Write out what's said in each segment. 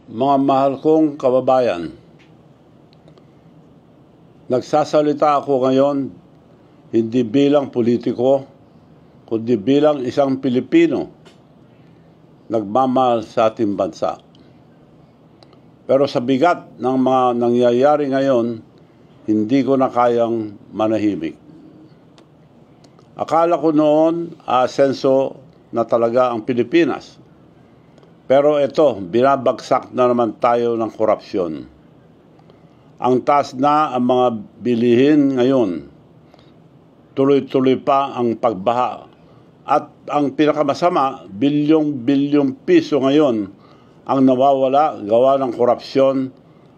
Mga mahal kong kababayan, nagsasalita ako ngayon hindi bilang politiko, kundi bilang isang Pilipino nagmamahal sa ating bansa. Pero sa bigat ng mga nangyayari ngayon, hindi ko na kayang manahimik. Akala ko noon asenso na talaga ang Pilipinas. Pero ito, binabagsak na naman tayo ng korupsyon. Ang taas na ang mga bilihin ngayon. Tuloy-tuloy pa ang pagbaha. At ang pinakamasama, bilyong-bilyong piso ngayon ang nawawala gawa ng korupsyon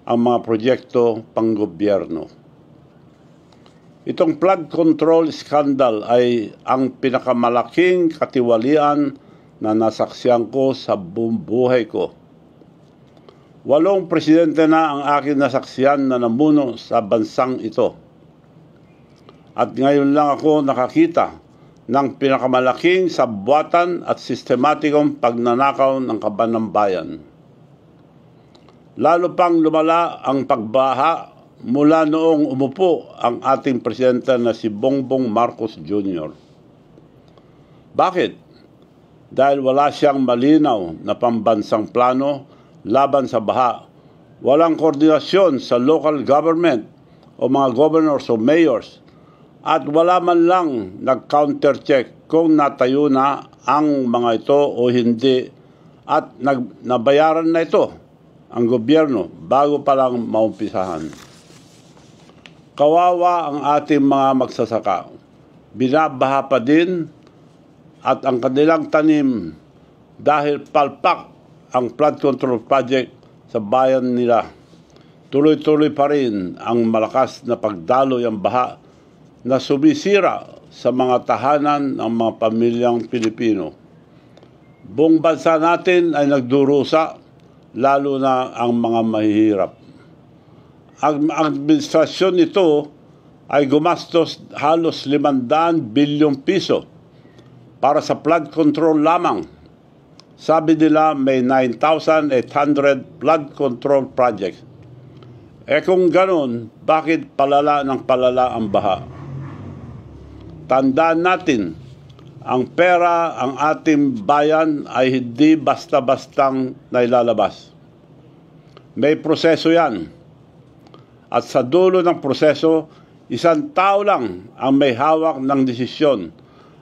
ang mga proyekto panggobyerno. Itong flood control scandal ay ang pinakamalaking katiwalian na nasaksihan ko sa buong buhay ko. 8 presidente na ang akin nasaksihan na namuno sa bansang ito. At ngayon lang ako nakakita ng pinakamalaking sabwatan at sistematikong pagnanakaw ng kaban ng bayan. Lalo pang lumala ang pagbaha mula noong umupo ang ating presidente na si Bongbong Marcos Jr. Bakit? Dahil wala siyang malinaw na pambansang plano laban sa baha. Walang koordinasyon sa local government o mga governors o mayors. At wala man lang nag-counter-check kung natayo na ang mga ito o hindi. At nabayaran na ito ang gobyerno bago pa lang maumpisahan. Kawawa ang ating mga magsasaka. Binabaha pa din at ang kanilang tanim dahil palpak ang flood control project sa bayan nila. Tuloy-tuloy pa rin ang malakas na pagdaloy ang baha na sumisira sa mga tahanan ng mga pamilyang Pilipino. Buong bansa natin ay nagdurusa, lalo na ang mga mahihirap. Ang administrasyon nito ay gumastos halos 500 bilyong piso para sa flood control lamang. Sabi nila may 9,800 flood control projects. Kung ganun, bakit palala ng palala ang baha? Tandaan natin, ang pera ang ating bayan ay hindi basta-bastang nailalabas. May proseso yan. At sa dulo ng proseso, isang tao lang ang may hawak ng desisyon,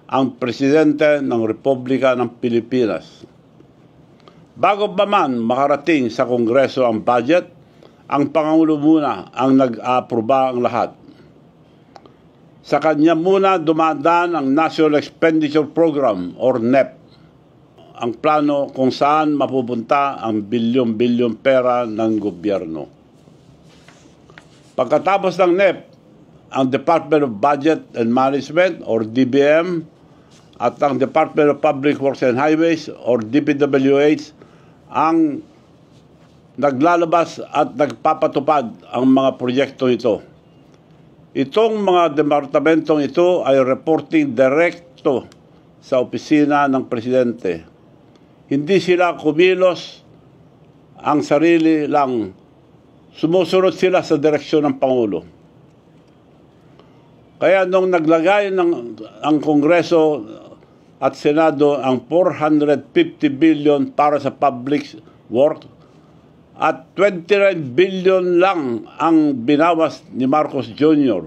ang Presidente ng Republika ng Pilipinas. Bago pa man makarating sa Kongreso ang budget, ang Pangulo muna ang nag-aproba ang lahat. Sa kanya muna dumadaan ang National Expenditure Program or NEP, ang plano kung saan mapupunta ang bilyong-bilyong pera ng gobyerno. Pagkatapos ng NEP, ang Department of Budget and Management or DBM at ang Department of Public Works and Highways or DPWH ang naglalabas at nagpapatupad ang mga proyekto ito. Itong mga departamentong ito ay reporting direkto sa opisina ng Presidente. Hindi sila kumilos ang sarili lang. Sumusunod sila sa direksyon ng Pangulo. Kaya nung naglagay ang Kongreso at Senado ang 450 billion para sa public work at 29 billion lang ang binawas ni Marcos Jr.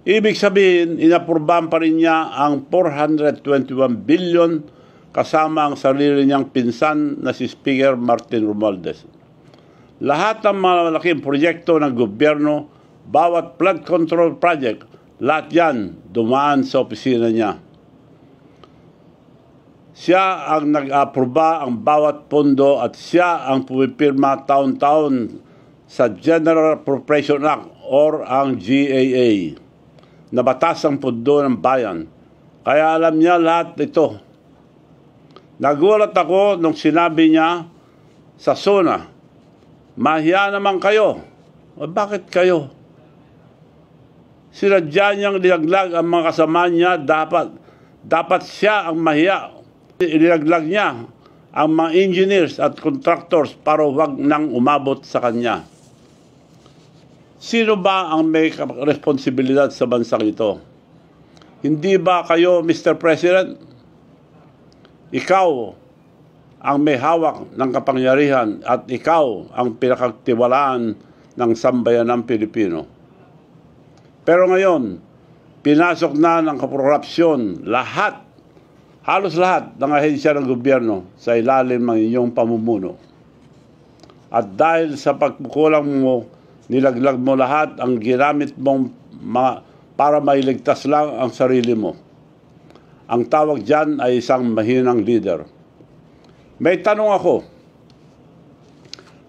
Ibig sabihin, inapurbahan pa rin niya ang 421 billion kasama ang sarili niyang pinsan na si Speaker Martin Romualdez. Lahat ng mga malaking proyekto ng gobyerno, bawat flood control project, lahat yan dumaan sa opisina niya. Siya ang nag-aproba ang bawat pondo at siya ang pumipirma taon-taon sa General Appropriation Act or ang GAA na batas ang pondo ng bayan. Kaya alam niya lahat ito. Nagulat ako nung sinabi niya sa SONA, mahiya naman kayo. O bakit kayo? Sinadya niyang linaglag ang mga kasama niya, dapat siya ang mahiya. Ilinaglag niya ang mga engineers at contractors para huwag nang umabot sa kanya. Sino ba ang may responsibilidad sa bansang ito? Hindi ba kayo, Mr. President? Ikaw ang may hawak ng kapangyarihan at ikaw ang pinakatiwalaan ng sambayanang Pilipino. Pero ngayon, pinasok na ng korupsyon halos lahat ng ahensya ng gobyerno sa ilalim ng inyong pamumuno. At dahil sa pagkukulang mo, nilaglag mo lahat ang ginamit mong para mailigtas lang ang sarili mo. Ang tawag dyan ay isang mahinang leader. May tanong ako,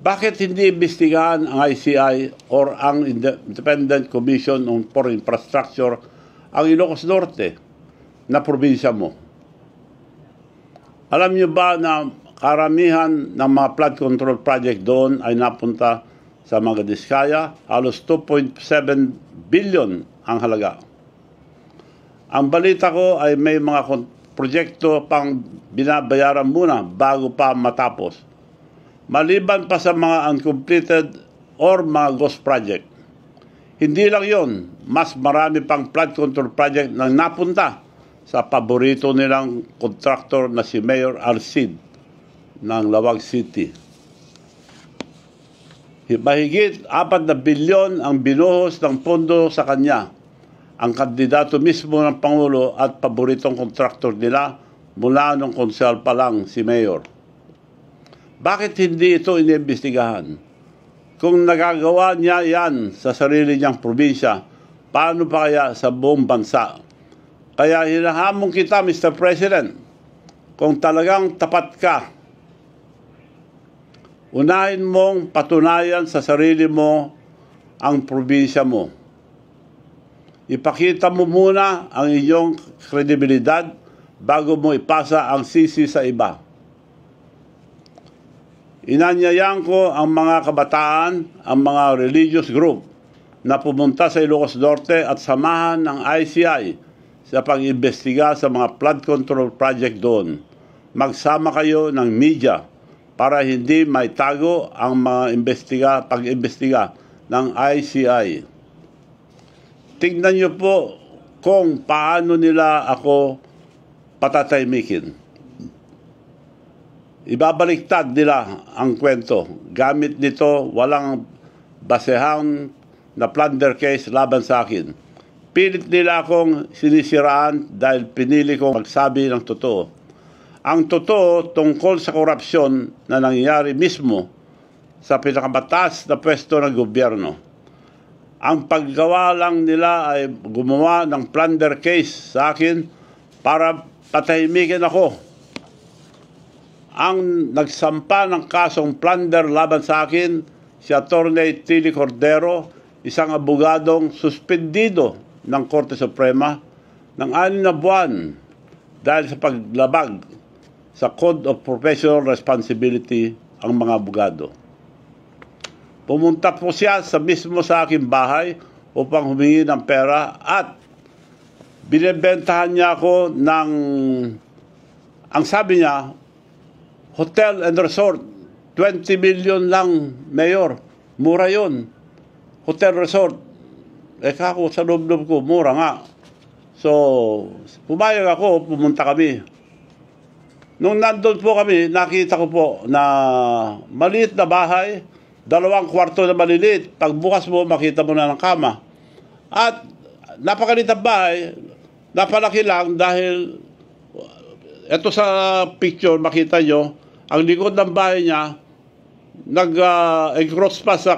bakit hindi imbestigahan ang ICI or ang Independent Commission for Infrastructure ang Ilocos Norte na probinsya mo? Alam niyo ba na karamihan ng mga flood control project doon ay napunta sa mga Diskaya? Halos 2.7 billion ang halaga. Ang balita ko ay may mga proyekto pang binabayaran muna bago pa matapos. Maliban pa sa mga uncompleted or mga ghost project. Hindi lang yon, mas marami pang flood control project na napunta sa paborito nilang kontraktor na si Mayor Alcid ng Lawag City. Mahigit 4 na bilyon ang binuhos ng pondo sa kanya. Ang kandidato mismo ng Pangulo at paboritong kontraktor nila mula nung konsehal pa lang si Mayor. Bakit hindi ito iniimbestigahan? Kung nagagawa niya yan sa sarili niyang probinsya, paano pa kaya sa buong bansa? Kaya hinahamon kita, Mr. President, kung talagang tapat ka, unahin mong patunayan sa sarili mo ang probinsya mo. Ipakita mo muna ang iyong kredibilidad bago mo ipasa ang sisi sa iba. Inanyayan ko ang mga kabataan, ang mga religious group na pumunta sa Ilocos Norte at samahan ng ICI sa pag-imbestiga sa mga flood control project doon. Magsama kayo ng media para hindi may tago ang mga pag-imbestiga ng ICI. Tingnan niyo po kung paano nila ako patataymikin. Ibabaliktad nila ang kwento. Gamit nito walang basehang na plunder case laban sa akin. Pilit nila akong sinisiraan dahil pinili kong magsabi ng totoo. Ang totoo tungkol sa korupsyon na nangyayari mismo sa pinakamataas na pwesto ng gobyerno. Ang paggawa lang nila ay gumawa ng plunder case sa akin para patahimikin ako. Ang nagsampa ng kasong plunder laban sa akin, si Atty. Tilly Cordero, isang abogadong suspendido ng Korte Suprema ng 6 na buwan dahil sa paglabag sa Code of Professional Responsibility ang mga abogado. Pumunta po siya mismo sa aking bahay upang humingi ng pera at binibentahan niya ako ng, ang sabi niya, hotel and resort, 20 million lang, Mayor. Mura yun. Hotel resort. Kako sa loob-loob ko, mura nga. So, pumayag ako, pumunta kami. Nung nandun po kami, nakita ko po na maliit na bahay, 2 kwarto na maliliit. Pagbukas mo, makita mo na ng kama. At napakaliit ang bahay, napalaki lang dahil ito sa picture, makita nyo, ang likod ng bahay niya, nag-encroach pa sa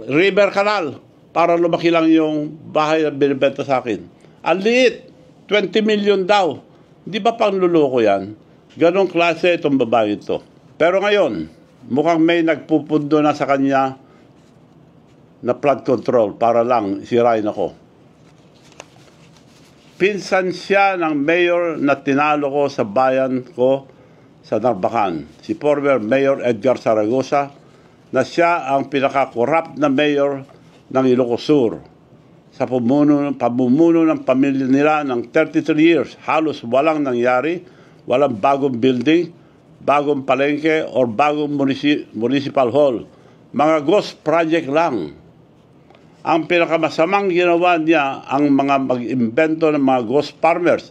river canal para lumaki lang yung bahay na binibenta sa akin. Ang liit, 20 million daw. Di ba pangluloko yan? Ganong klase itong babae ito. Pero ngayon, mukhang may nagpupundo na sa kanya na flood control para lang sirain ako. Pinsan siya ng mayor na tinalo ko sa bayan ko sa Narbacan, si former Mayor Edgar Zaragoza, na siya ang pinaka-corrupt na mayor ng Ilocos Sur. Sa pamumuno ng pamilya nila ng 33 years, halos walang nangyari, walang bagong building, bagong palengke or bagong municipal hall. Mga ghost project lang. Ang pinakamasamang ginawa niya ang mga mag-imbento ng mga ghost farmers.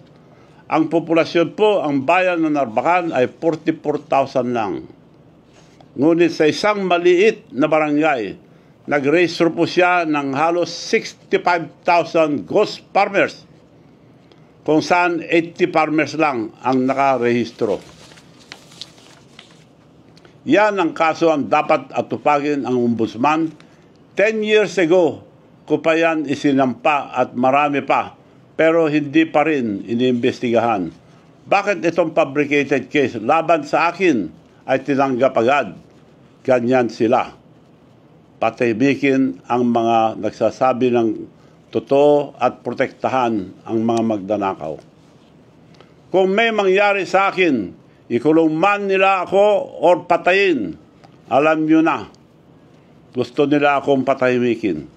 Ang populasyon po, ang bayan ng Narvacan ay 44,000 lang. Ngunit sa isang maliit na barangay, nag-register po siya ng halos 65,000 ghost farmers, kung saan 80 farmers lang ang nakarehistro. Yan ang kaso ang dapat atupagin ang ombudsman. 10 years ago, ko pa yan isinampa at marami pa, pero hindi pa rin iniimbestigahan. Bakit itong fabricated case laban sa akin ay tinanggap agad? Ganyan sila. Patahimikin ang mga nagsasabi ng totoo at protektahan ang mga magdanakaw. Kung may mangyari sa akin, ikulong man nila ako or patayin, alam nyo na, gusto nila akong patahimikin.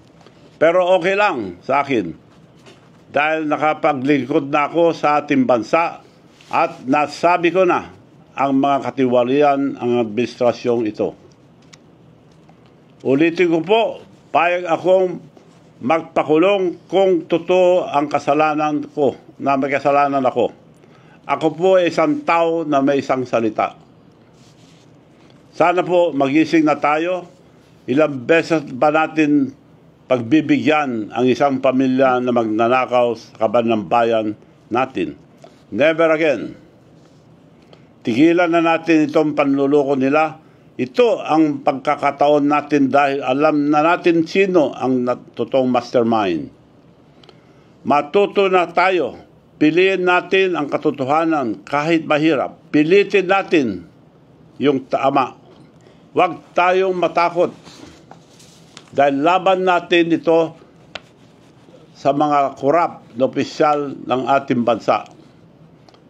Pero okay lang sa akin dahil nakapaglingkod na ako sa ating bansa at nasabi ko na ang mga katiwalian ang administrasyong ito. Ulitin ko po, payag akong magpakulong kung totoo ang kasalanan ko, na may kasalanan ako. Ako po ay isang tao na may isang salita. Sana po magising na tayo. Ilang beses ba natin pagbibigyan ang isang pamilya na magnanakaw sa kaban ng bayan natin? Never again. Tigilan na natin itong panluloko nila. Ito ang pagkakataon natin dahil alam na natin sino ang totoong mastermind. Matuto na tayo. Piliin natin ang katotohanan kahit mahirap. Pilitin natin yung tama. Huwag tayong matakot. Dahil laban natin ito sa mga korap na opisyal ng ating bansa.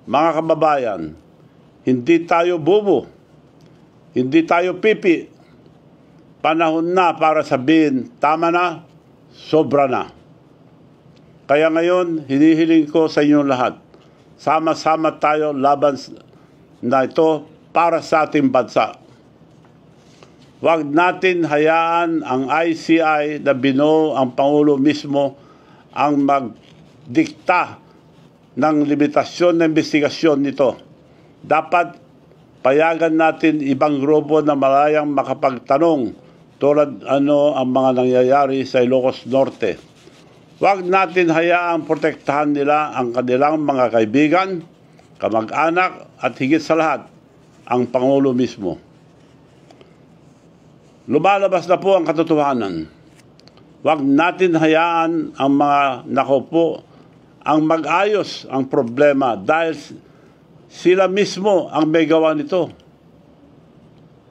Mga kababayan, hindi tayo bubo. Hindi tayo pipi. Panahon na para sabihin, tama na, sobra na. Kaya ngayon, hinihiling ko sa inyong lahat, sama-sama tayo laban na ito para sa ating bansa. Huwag natin hayaan ang ICI na binuo ang Pangulo mismo ang magdikta ng limitasyon na investigasyon nito. Dapat payagan natin ibang grupo na malayang makapagtanong tulad ano ang mga nangyayari sa Ilocos Norte. Huwag natin hayaang protektahan nila ang kanilang mga kaibigan, kamag-anak at higit sa lahat, ang Pangulo mismo. Lumalabas na po ang katotohanan. Huwag natin hayaan ang mga nakaupo ang mag-ayos ang problema dahil sila mismo ang may gawa nito.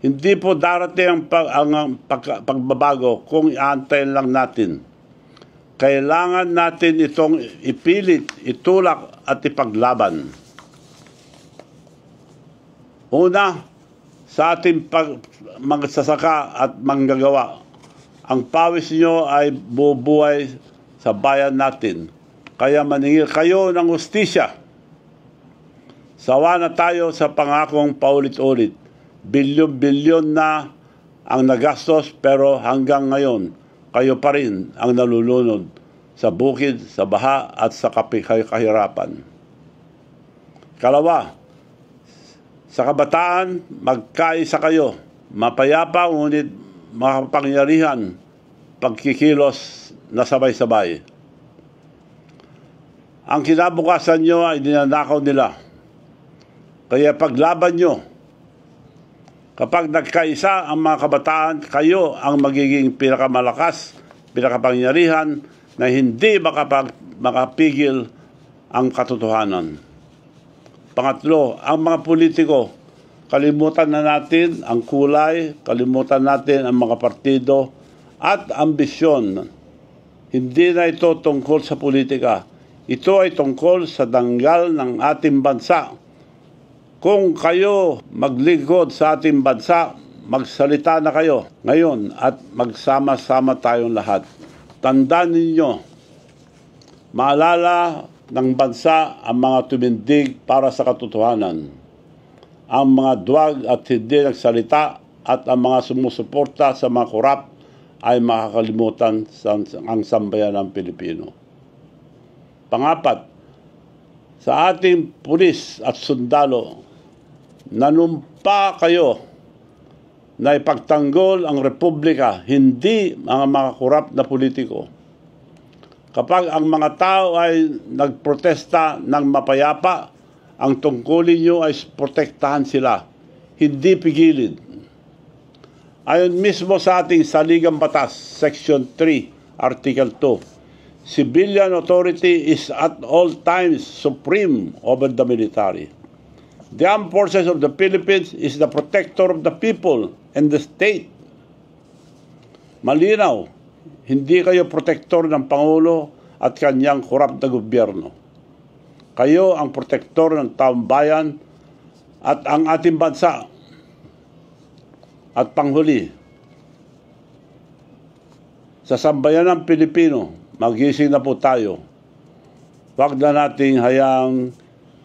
Hindi po darating ang pagbabago kung iantayin lang natin. Kailangan natin itong ipilit, itulak at ipaglaban. Una, sa ating magsasaka at manggagawa, ang pawis nyo ay bubuhay sa bayan natin. Kaya maningil kayo ng hustisya. Sawa na tayo sa pangakong paulit-ulit. Bilyon-bilyon na ang nagastos pero hanggang ngayon, kayo pa rin ang nalulunod sa bukid, sa baha at sa kahirapan. Kalawa, sa kabataan, magkaisa kayo, mapayapa ngunit makapangyarihan, pagkikilos na sabay-sabay. Ang kinabukasan nyo ay dinanakaw nila. Kaya paglaban nyo, kapag nagkaisa ang mga kabataan, kayo ang magiging pinakamalakas, pinakapangyarihan na hindi makapigil ang katotohanan. Pangatlo, ang mga politiko, kalimutan na natin ang kulay, kalimutan natin ang mga partido at ambisyon. Hindi na ito tungkol sa politika. Ito ay tungkol sa danggal ng ating bansa. Kung kayo maglingkod sa ating bansa, magsalita na kayo ngayon at magsama-sama tayong lahat. Tandaan ninyo, maalala ng bansa ang mga tumindig para sa katotohanan. ang mga duwag at hindi nagsalita at ang mga sumusuporta sa mga korap ay makakalimutan ang sambayan ng Pilipino. Pangapat, sa ating pulis at sundalo, nanumpa kayo na ipagtanggol ang Republika, hindi ang mga korap na politiko. Kapag ang mga tao ay nagprotesta ng mapayapa, ang tungkulin nyo ay protektahan sila, hindi pigilin. Ayon mismo sa ating saligang batas, Section 3, Article 2, civilian authority is at all times supreme over the military. The Armed Forces of the Philippines is the protector of the people and the state. Malinaw, hindi kayo protektor ng Pangulo at kanyang korap na gobyerno. Kayo ang protektor ng taong bayan at ang ating bansa. At panghuli, sa sambayan ng Pilipino, magising na po tayo. Huwag na nating hayaang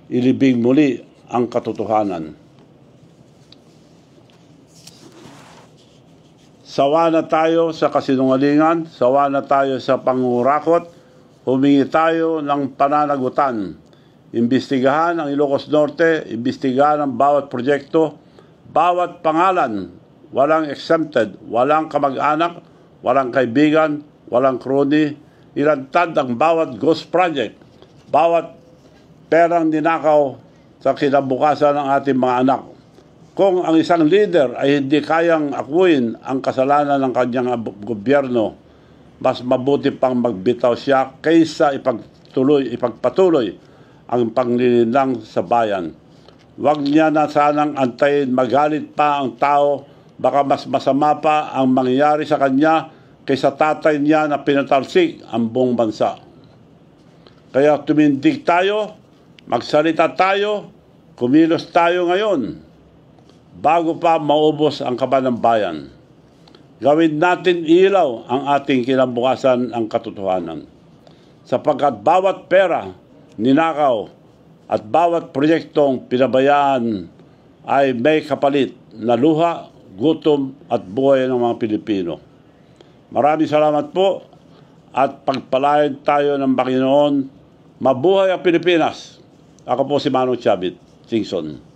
ilibing muli ang katotohanan. Sawa na tayo sa kasinungalingan, sawa na tayo sa pangurakot, humingi tayo ng pananagutan. Imbestigahan ang Ilocos Norte, imbestigahan ang bawat proyekto, bawat pangalan, walang exempted, walang kamag-anak, walang kaibigan, walang crony, ilantad ang bawat ghost project, bawat perang ninakaw sa kinabukasan ng ating mga anak. Kung ang isang leader ay hindi kayang akuin ang kasalanan ng kanyang gobyerno, mas mabuti pang magbitaw siya kaysa ipagpatuloy ang panglilinlang sa bayan. Huwag niya na sanang antayin magalit pa ang tao, baka mas masama pa ang mangyayari sa kanya kaysa tatay niya na pinatalsik ang buong bansa. Kaya tumindig tayo, magsalita tayo, kumilos tayo ngayon bago pa maubos ang kaba ng bayan. Gawin natin ilaw ang ating kinabukasan ang katotohanan. Sapagkat bawat pera, ninakaw at bawat proyektong pinabayaan ay may kapalit na luha, gutom at buhay ng mga Pilipino. Maraming salamat po at pagpalain tayo ng Panginoon. Mabuhay ang Pilipinas! Ako po si Manong Chavit, Singson.